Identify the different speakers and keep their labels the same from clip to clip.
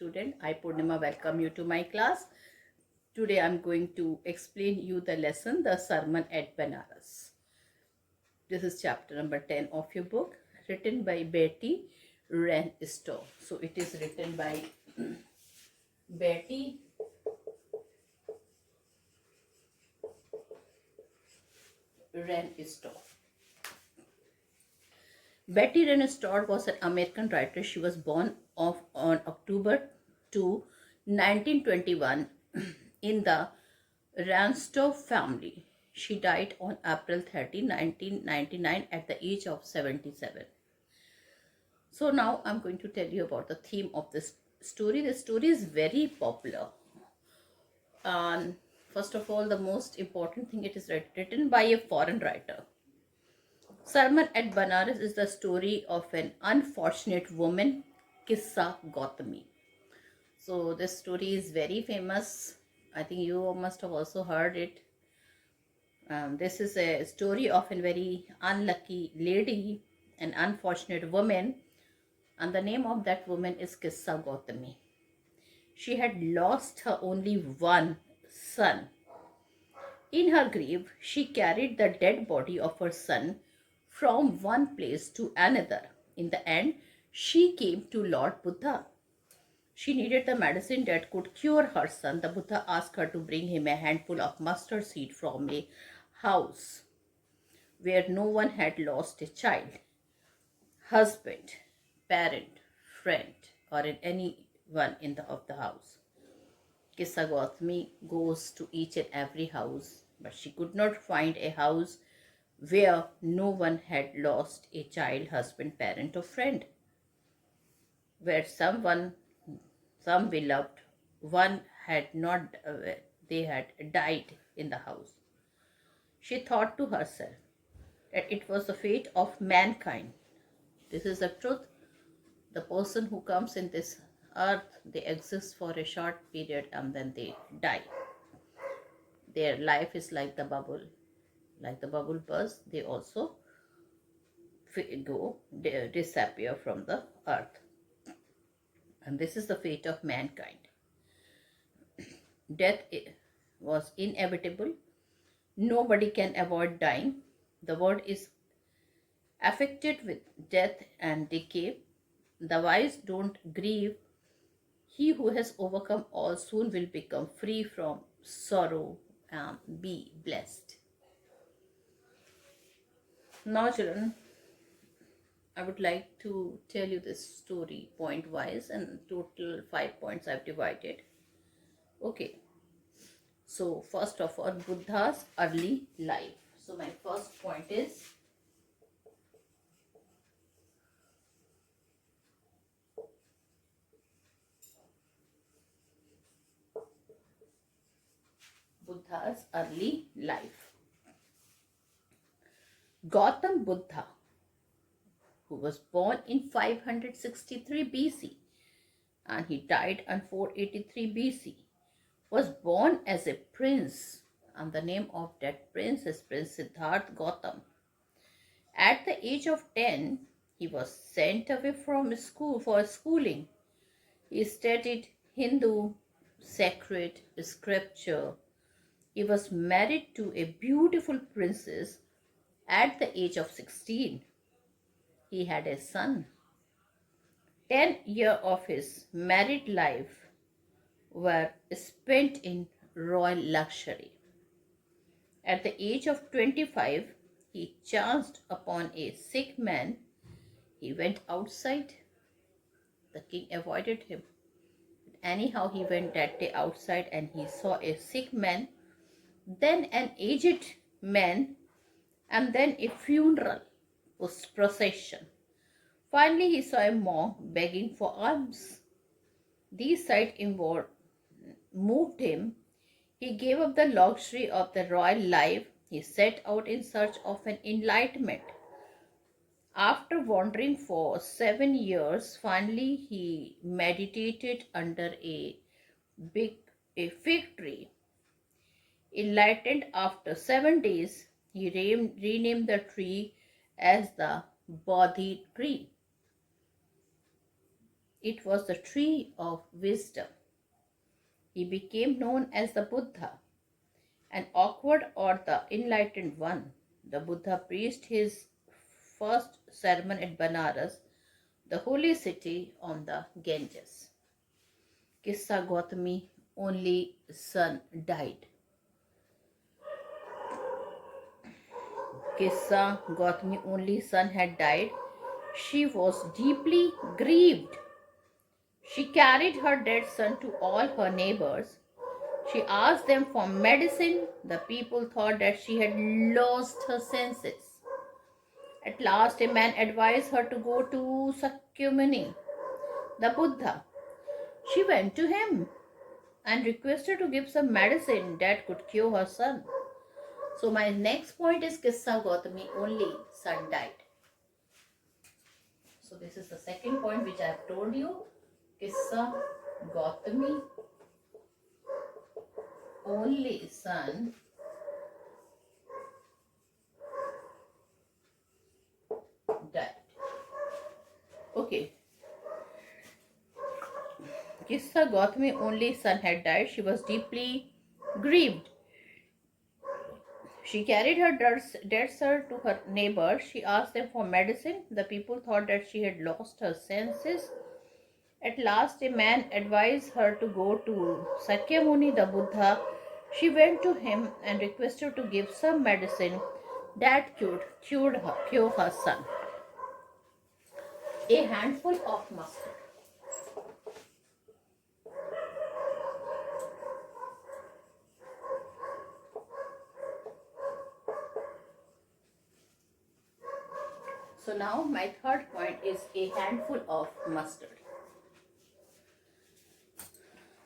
Speaker 1: student. I Purnima welcome you to my class. Today I am going to explain you the lesson, the Sermon at Banaras. This is chapter number 10 of your book, written by Betty Wren Stowe. So it is written by Betty Wren Stowe. Betty Wren Stowe was an American writer. She was born on October 2, 1921 in the Ranstow family. She died on April 30, 1999 at the age of 77. So now I'm going to tell you about the theme of this story. The story is very popular. And first of all, the most important thing, it is written by a foreign writer. Sermon at Banaras is the story of an unfortunate woman, Kissa Gautami. So this story is very famous. I think you must have also heard it. This is a story of a very unlucky lady, an unfortunate woman, and the name of that woman is Kissa Gautami. She had lost her only one son. In her grief, she carried the dead body of her son from one place to another. In the end, she came to Lord Buddha. She needed the medicine that could cure her son. The Buddha asked her to bring him a handful of mustard seed from a house where no one had lost a child, husband, parent, friend, or in anyone of the house. Kissa Gautami goes to each and every house, but she could not find a house where no one had lost a child, husband, parent, or friend, where some beloved one had not, they had died in the house. She thought to herself that it was the fate of mankind. This is the truth. The person who comes in this earth, they exist for a short period and then they die. Their life is like the bubble bursts. They also disappear from the earth. And this is the fate of mankind. Death was inevitable. Nobody can avoid dying. The world is affected with death and decay. The wise don't grieve. He who has overcome all soon will become free from sorrow and be blessed. Now, children, I would like to tell you this story point-wise, and total 5 points I've divided. Okay. So, first of all, Buddha's early life. So, my first point is Buddha's early life. Gautam Buddha, who was born in 563 BC and he died in 483 BC, was born as a prince, and the name of that prince is Prince Siddharth Gautam. At the age of 10, he was sent away from school for schooling. He studied Hindu sacred scripture. He was married to a beautiful princess at the age of 16. He had a son. 10 years of his married life were spent in royal luxury. At the age of 25, he chanced upon a sick man. He went outside. The king avoided him. Anyhow, he went that day outside and he saw a sick man, then an aged man, and then a funeral procession. Finally, he saw a monk begging for alms. These sights moved him. He gave up the luxury of the royal life. He set out in search of an enlightenment. After wandering for 7 years, finally he meditated under a fig tree. Enlightened after 7 days, he renamed the tree as the Bodhi tree. It was the tree of wisdom. He became known as the Buddha, an awkward or the enlightened one. The Buddha preached his first sermon at Banaras, the holy city on the Ganges. Kissa Gautami only son died. Kissa Gautami only son had died. She was deeply grieved. She carried her dead son to all her neighbors. She asked them for medicine. The people thought that she had lost her senses. At last, a man advised her to go to Sakyamuni, the Buddha. She went to him and requested to give some medicine that could cure her son. So my next point is Kissa Gautami only son died. So this is the second point which I have told you. Kissa Gautami only son died. Okay. Kissa Gautami only son had died. She was deeply grieved. She carried her dead son to her neighbors. She asked them for medicine. The people thought that she had lost her senses. At last, a man advised her to go to Sakyamuni, the Buddha. She went to him and requested to give some medicine that could cure her son. A handful of mustard. So now my third point is a handful of mustard.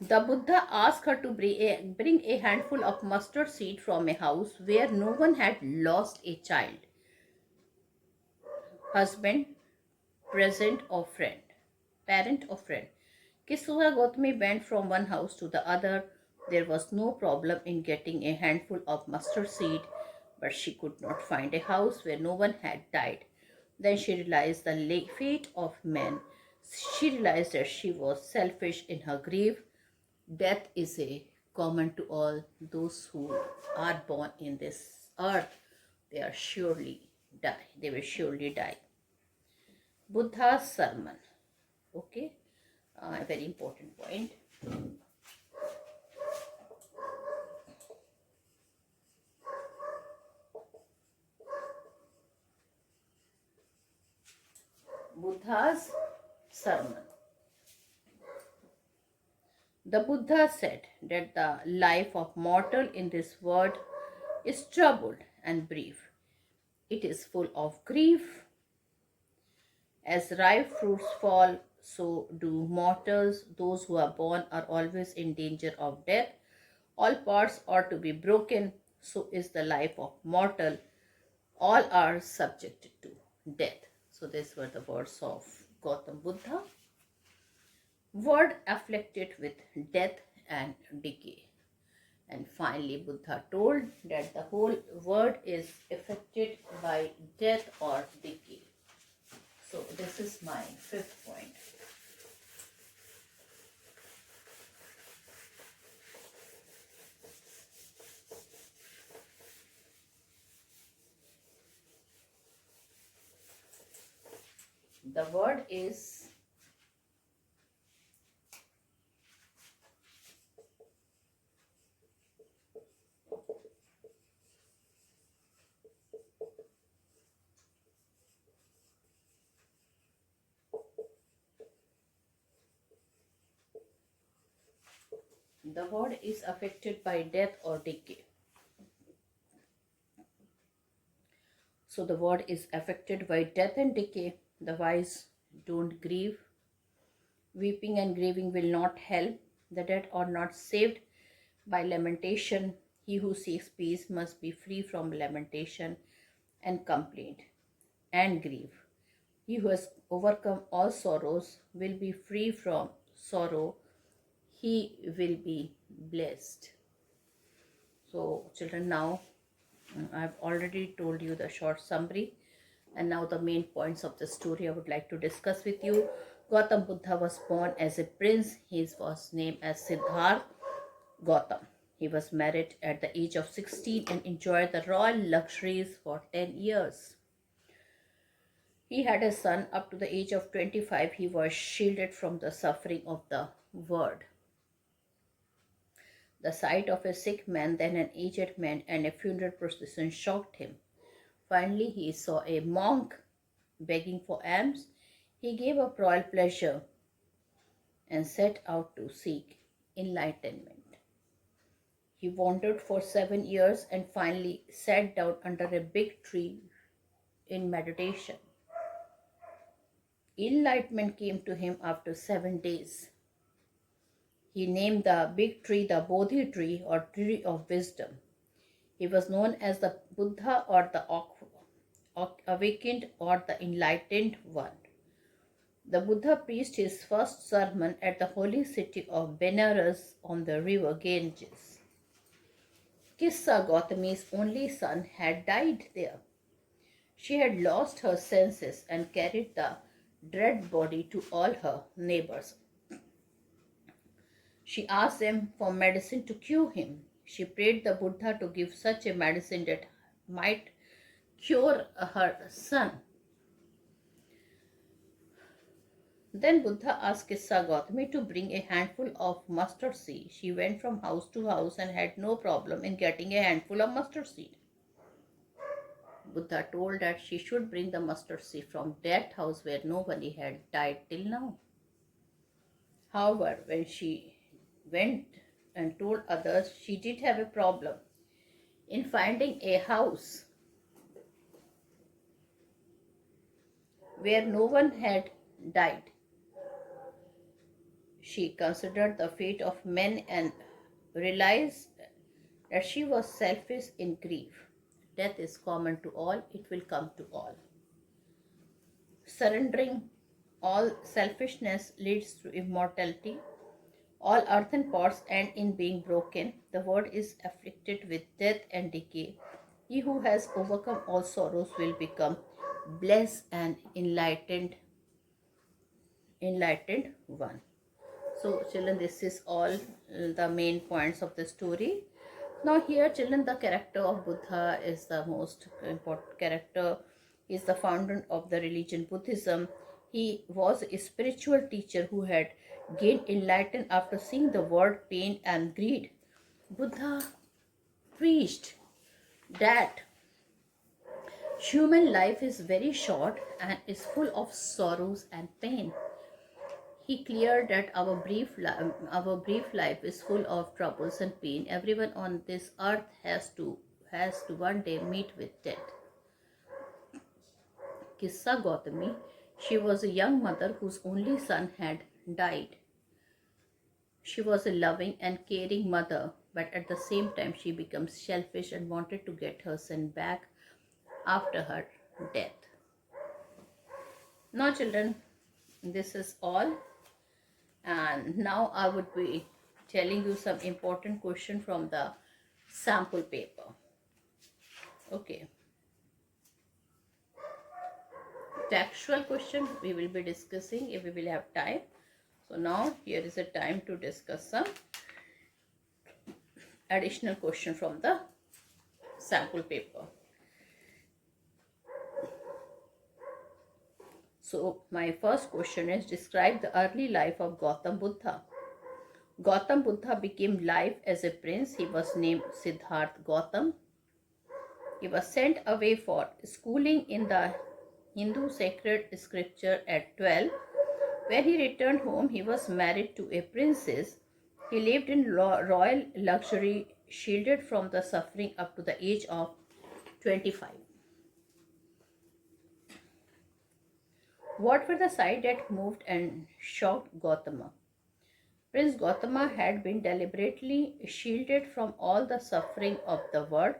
Speaker 1: The Buddha asked her to bring a handful of mustard seed from a house where no one had lost a child, husband, parent or friend. Kissa Gautami went from one house to the other. There was no problem in getting a handful of mustard seed, but she could not find a house where no one had died. Then she realized the fate of men. She realized that she was selfish in her grief. Death is a common to all those who are born in this earth. They will surely die. Buddha's sermon. Okay, a very important point. Buddha's sermon. The Buddha said that the life of mortal in this world is troubled and brief. It is full of grief. As ripe fruits fall, so do mortals. Those who are born are always in danger of death. All parts are to be broken. So is the life of mortal. All are subjected to death. So these were the words of Gautam Buddha. Word afflicted with death and decay. And finally, Buddha told that the whole world is affected by death or decay. So this is my fifth point. The word is affected by death or decay. So the word is affected by death and decay. The wise don't grieve. Weeping and grieving will not help. The dead are not saved by lamentation. He who seeks peace must be free from lamentation and complaint and grief. He who has overcome all sorrows will be free from sorrow. He will be blessed. So children, now I've already told you the short summary, and now the main points of the story I would like to discuss with you. Gautam Buddha was born as a prince. His was named as Siddharth Gautam. He was married at the age of 16 and enjoyed the royal luxuries for 10 years. He had a son up to the age of 25. He was shielded from the suffering of the world. The sight of a sick man, then an aged man, and a funeral procession shocked him. Finally, he saw a monk begging for alms. He gave up royal pleasure and set out to seek enlightenment. He wandered for 7 years and finally sat down under a big tree in meditation. Enlightenment came to him after 7 days. He named the big tree the Bodhi tree or tree of wisdom. He was known as the Buddha or the awakened or the enlightened one. The Buddha preached his first sermon at the holy city of Benares on the river Ganges. Kissa Gautami's only son had died there. She had lost her senses and carried the dead body to all her neighbors. She asked them for medicine to cure him. She prayed the Buddha to give such a medicine that might cure her son. Then Buddha asked Kissa Gautami to bring a handful of mustard seed. She went from house to house and had no problem in getting a handful of mustard seed. Buddha told that she should bring the mustard seed from that house where nobody had died till now. However, when she went and told others, she did have a problem in finding a house where no one had died. She considered the fate of men and realized that she was selfish in grief. Death is common to all, it will come to all. Surrendering all selfishness leads to immortality. All earthen pots end in being broken. The world is afflicted with death and decay. He who has overcome all sorrows will become blessed and enlightened one. So children, this is all the main points of the story. Now here children, the character of Buddha is the most important character. He is the founder of the religion Buddhism. He was a spiritual teacher who had gained enlightenment after seeing the world, pain and greed. Buddha preached that human life is very short and is full of sorrows and pain. He cleared that our brief life is full of troubles and pain. Everyone on this earth has to one day meet with death. Kissa Gautami, she was a young mother whose only son had died. She was a loving and caring mother, but at the same time she becomes selfish and wanted to get her son back after her death. Now children, this is all. And now I would be telling you some important question from the sample paper. Okay. Textual question we will be discussing if we will have time. So now here is a time to discuss some additional question from the sample paper. So my first question is, describe the early life of Gautam Buddha. Gautam Buddha became life as a prince. He was named Siddharth Gautam. He was sent away for schooling in the Hindu sacred scripture at 12. When he returned home, he was married to a princess. He lived in royal luxury, shielded from the suffering up to the age of 25. What were the sights that moved and shocked Gautama? Prince Gautama had been deliberately shielded from all the suffering of the world.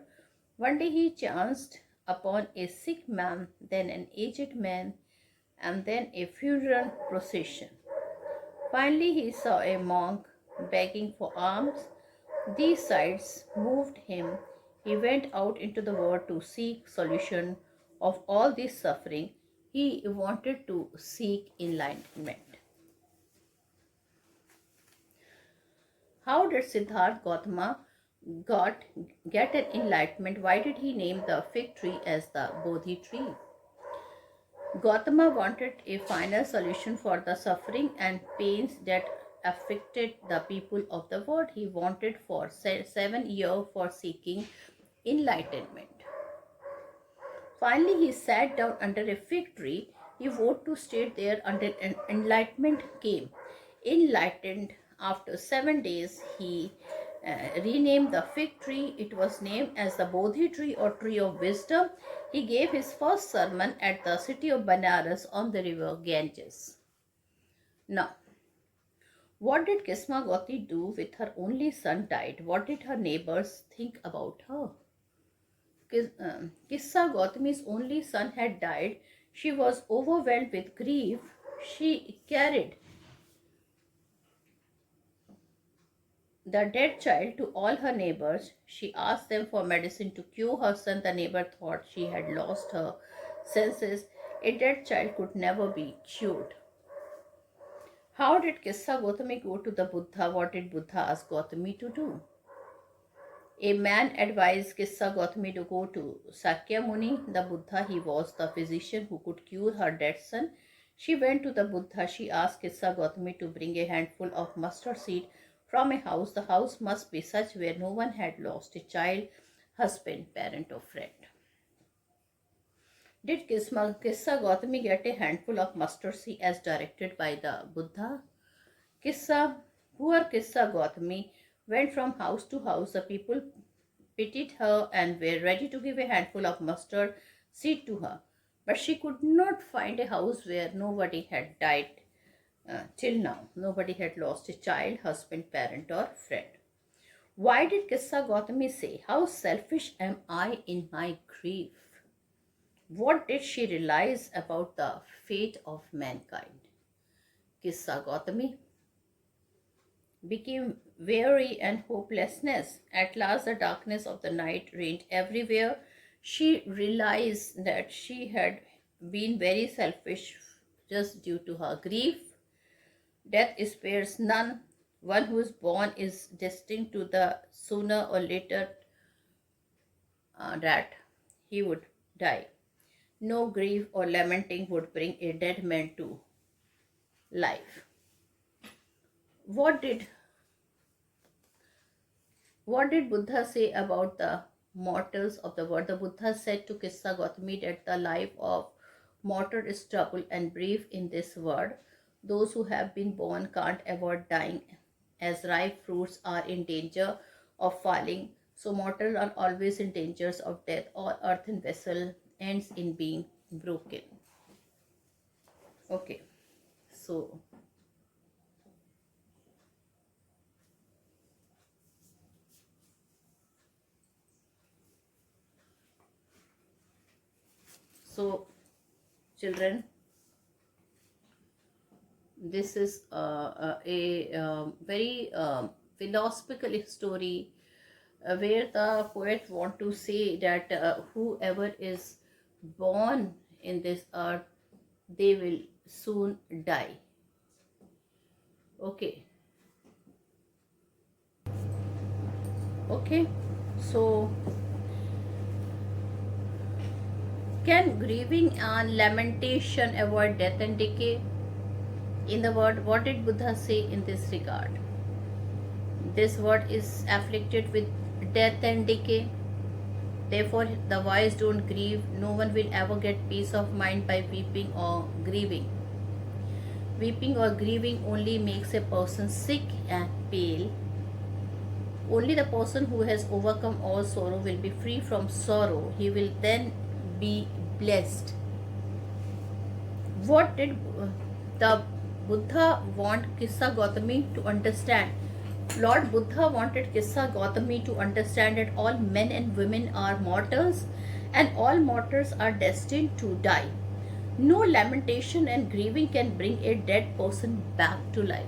Speaker 1: One day he chanced upon a sick man, then an aged man, and then a funeral procession. Finally he saw a monk begging for alms. These sights moved him. He went out into the world to seek solution of all this suffering. He wanted to seek enlightenment. How did Siddharth Gautama got get an enlightenment? Why did he name the fig tree as the Bodhi tree? Gautama wanted a final solution for the suffering and pains that afflicted the people of the world. He wanted for 7 years for seeking enlightenment. Finally, he sat down under a fig tree. He vowed to stay there until enlightenment came. Enlightened after 7 days, he renamed the fig tree. It was named as the Bodhi tree or tree of wisdom. He gave his first sermon at the city of Banaras on the river Ganges. Now, what did Kisma Gauti do with her only son died? What did her neighbors think about her? Kissa Gautami's only son had died. She was overwhelmed with grief. She carried the dead child to all her neighbors. She asked them for medicine to cure her son. The neighbor thought she had lost her senses. A dead child could never be cured. How did Kissa Gautami go to the Buddha? What did Buddha ask Gautami to do? A man advised Kissa Gautami to go to Sakya Muni, the Buddha. He was the physician who could cure her dead son. She went to the Buddha. She asked Kissa Gautami to bring a handful of mustard seed from a house. The house must be such where no one had lost a child, husband, parent, or friend. Did Kissa Gautami get a handful of mustard seed as directed by the Buddha? Poor Kissa Gautami went from house to house. The people pitied her and were ready to give a handful of mustard seed to her. But she could not find a house where nobody had died till now. Nobody had lost a child, husband, parent, or friend. Why did Kissa Gautami say, "How selfish am I in my grief"? What did she realize about the fate of mankind? Kissa Gautami became weary and hopelessness. At last, the darkness of the night reigned everywhere. She realized that she had been very selfish just due to her grief. Death spares none. One who is born is destined to the sooner or later that he would die. No grief or lamenting would bring a dead man to life. What did Buddha say about the mortals of the world? The Buddha said to Kissa Gautami that the life of mortal is trouble and brief in this world. Those who have been born can't avoid dying, as ripe fruits are in danger of falling. So mortals are always in danger of death. All earthen vessel ends in being broken. Okay, so children, this is a very philosophical story where the poet want to say that whoever is born in this earth, they will soon die. Okay, so can grieving and lamentation avoid death and decay? In the word, what did Buddha say in this regard? This world is afflicted with death and decay. Therefore, the wise don't grieve. No one will ever get peace of mind by weeping or grieving. Weeping or grieving only makes a person sick and pale. Only the person who has overcome all sorrow will be free from sorrow. He will then be blessed. What did the Buddha want Kissa Gautami to understand? Lord Buddha wanted Kissa Gautami to understand that all men and women are mortals and all mortals are destined to die. No lamentation and grieving can bring a dead person back to life.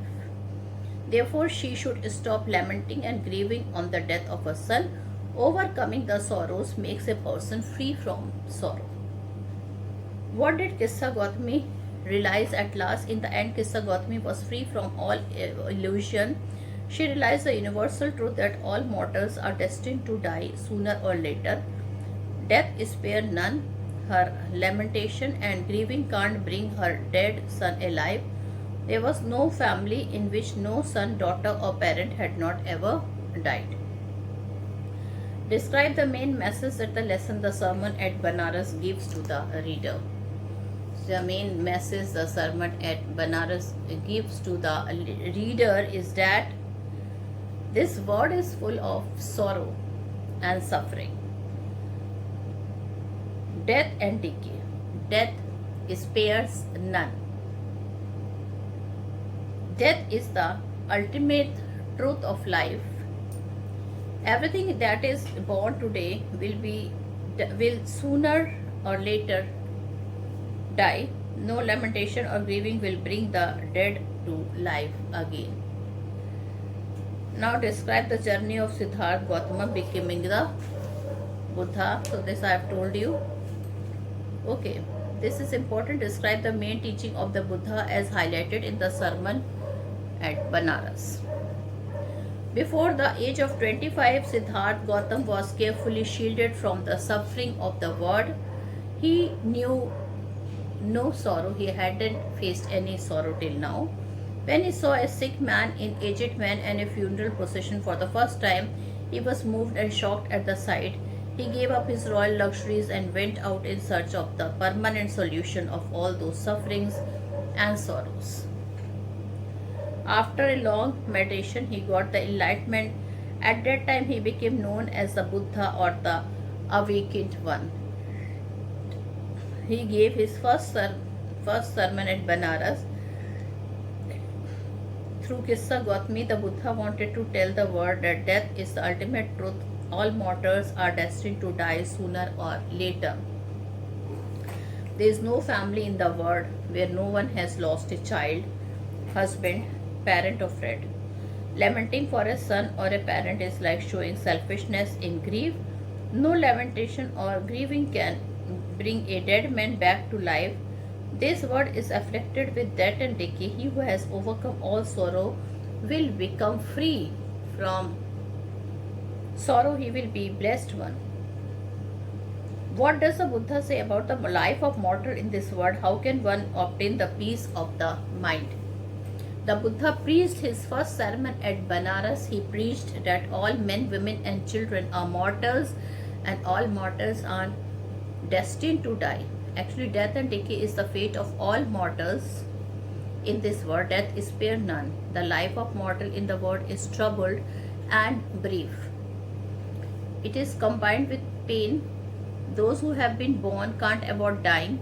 Speaker 1: Therefore, she should stop lamenting and grieving on the death of her son. Overcoming the sorrows makes a person free from sorrow. What did Kissa Gautami realize at last? In the end, Kissa Gautami was free from all illusion. She realized the universal truth that all mortals are destined to die sooner or later. Death spared none. Her lamentation and grieving can't bring her dead son alive. There was no family in which no son, daughter, or parent had not ever died. Describe the main message that the lesson, the sermon at Banaras gives to the reader. The main message the sermon at Banaras gives to the reader is that this world is full of sorrow and suffering, death and decay. Death spares none. Death is the ultimate truth of life. Everything that is born today will sooner or later die. No lamentation or grieving will bring the dead to life again. Now describe the journey of Siddharth Gautama becoming the Buddha. So this I have told you. Okay, this is important. Describe the main teaching of the Buddha as highlighted in the sermon at Banaras. Before the age of 25, Siddharth Gautama was carefully shielded from the suffering of the world. He knew no sorrow. He hadn't faced any sorrow till now. When he saw a sick man, an aged man, and a funeral procession for the first time, he was moved and shocked at the sight. He gave up his royal luxuries and went out in search of the permanent solution of all those sufferings and sorrows. After a long meditation, he got the enlightenment. At that time, he became known as the Buddha or the Awakened One. He gave his first sermon at Banaras. Through Kissa Gautami, the Buddha wanted to tell the world that death is the ultimate truth. All mortals are destined to die sooner or later. There is no family in the world where no one has lost a child, husband, parent or friend. Lamenting for a son or a parent is like showing selfishness in grief. No lamentation or grieving can bring a dead man back to life. This world is afflicted with death and decay. He who has overcome all sorrow will become free from sorrow. He will be blessed one. What does the Buddha say about the life of mortal in this world? How can one obtain the peace of the mind? The Buddha preached his first sermon at Banaras. He preached that all men, women and children are mortals and all mortals are destined to die. Actually, death and decay is the fate of all mortals in this world. Death is spare none. The life of mortal in the world is troubled and brief. It is combined with pain. Those who have been born can't avoid dying.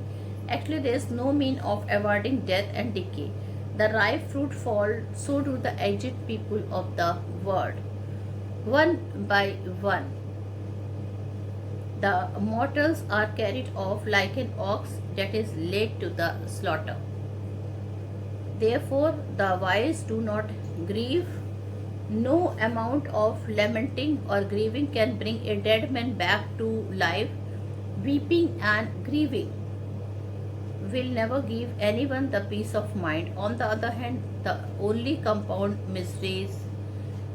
Speaker 1: Actually, there is no mean of avoiding death and decay. The ripe fruit fall, so do the aged people of the world. One by one, the mortals are carried off like an ox that is led to the slaughter. Therefore, the wise do not grieve. No amount of lamenting or grieving can bring a dead man back to life. Weeping and grieving will never give anyone the peace of mind. On the other hand, the only compound miseries,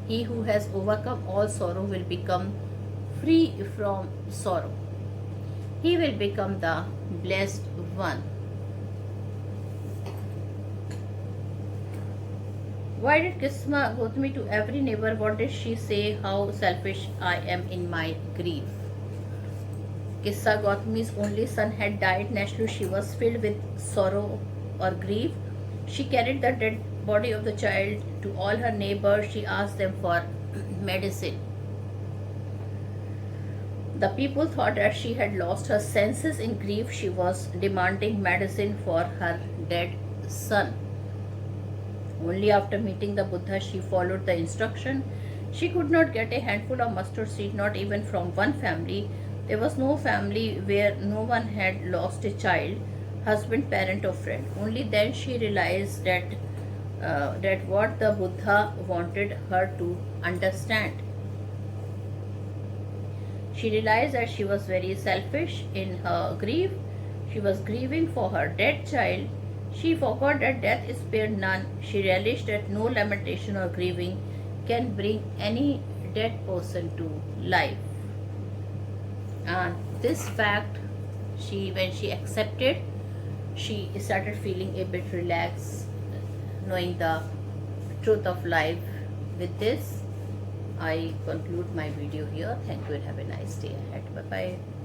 Speaker 1: he who has overcome all sorrow will become free from sorrow. He will become the blessed one. Why did Kisma Gautami to every neighbor? What did she say? How selfish I am in my grief. Kissa Gautami's only son had died. Naturally, she was filled with sorrow or grief. She carried the dead body of the child to all her neighbors. She asked them for medicine. The people thought that she had lost her senses in grief. She was demanding medicine for her dead son. Only after meeting the Buddha, she followed the instruction. She could not get a handful of mustard seed, not even from one family. There was no family where no one had lost a child, husband, parent or friend. Only then she realized that what the Buddha wanted her to understand. She realized that she was very selfish in her grief. She was grieving for her dead child. She forgot that death is spared none. She realised that no lamentation or grieving can bring any dead person to life. And this fact, when she accepted, she started feeling a bit relaxed, knowing the truth of life. With this, I conclude my video here. Thank you and have a nice day ahead. Bye bye.